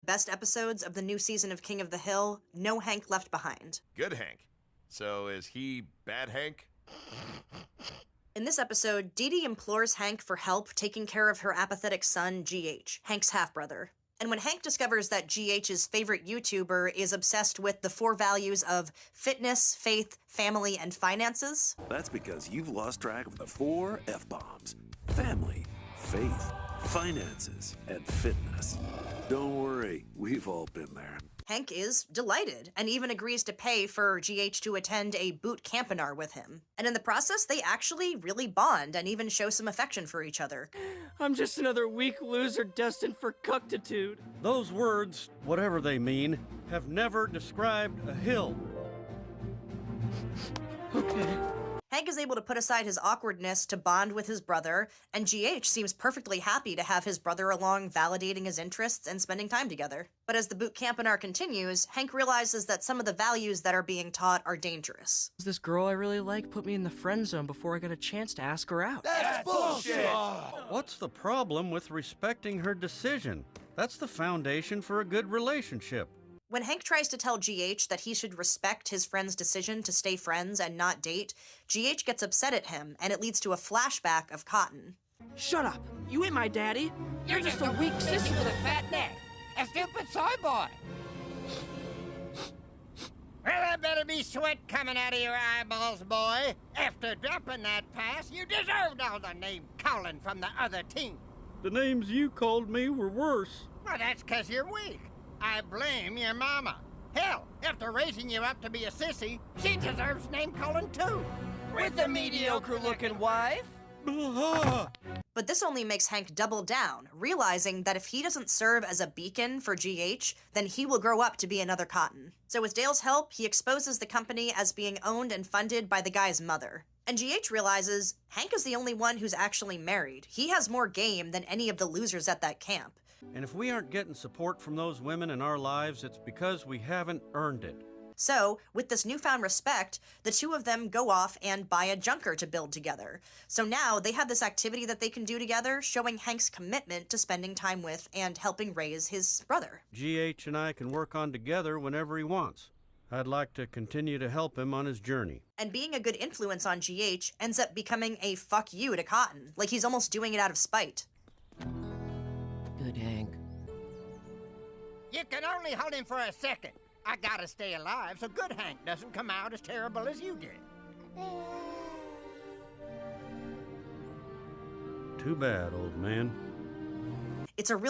best episodes of the new season of King of the Hill, No Hank Left Behind. Good Hank. So is he bad Hank? In this episode, Dee Dee implores Hank for help taking care of her apathetic son, GH, Hank's half-brother. And when Hank discovers that GH's favorite YouTuber is obsessed with the 4 values of fitness, faith, family, and finances... That's because you've lost track of the 4 F-bombs. Family, faith, finances, and fitness. Don't worry, we've all been there. Hank is delighted, and even agrees to pay for GH to attend a boot campinar with him. And in the process, they actually really bond and even show some affection for each other. I'm just another weak loser destined for cuctitude. Those words, whatever they mean, have never described a hill. Okay. Hank is able to put aside his awkwardness to bond with his brother, and GH seems perfectly happy to have his brother along, validating his interests and spending time together. But as the boot campinar continues, Hank realizes that some of the values that are being taught are dangerous. This girl I really like put me in the friend zone before I got a chance to ask her out. That's bullshit! What's the problem with respecting her decision? That's the foundation for a good relationship. When Hank tries to tell GH that he should respect his friend's decision to stay friends and not date, GH gets upset at him, and it leads to a flashback of Cotton. Shut up! You ain't my daddy! You're just a weak sissy with a fat neck. A stupid soy boy. Well, there better be sweat coming out of your eyeballs, boy. After dropping that pass, you deserved all the name calling from the other team. The names you called me were worse. Well, that's 'cause you're weak. I blame your mama. Hell, after raising you up to be a sissy, she deserves name-calling too. With a mediocre-looking wife? But this only makes Hank double down, realizing that if he doesn't serve as a beacon for GH, then he will grow up to be another Cotton. So with Dale's help, he exposes the company as being owned and funded by the guy's mother. And GH realizes Hank is the only one who's actually married. He has more game than any of the losers at that camp. And if we aren't getting support from those women in our lives, it's because we haven't earned it. So, with this newfound respect, the two of them go off and buy a junker to build together. So now they have this activity that they can do together, showing Hank's commitment to spending time with and helping raise his brother. GH and I can work on together whenever he wants. I'd like to continue to help him on his journey. And being a good influence on GH ends up becoming a fuck you to Cotton, like he's almost doing it out of spite. Good Hank. You can only hold him for a second. I gotta stay alive so Good Hank doesn't come out as terrible as you did. Too bad, old man. It's a really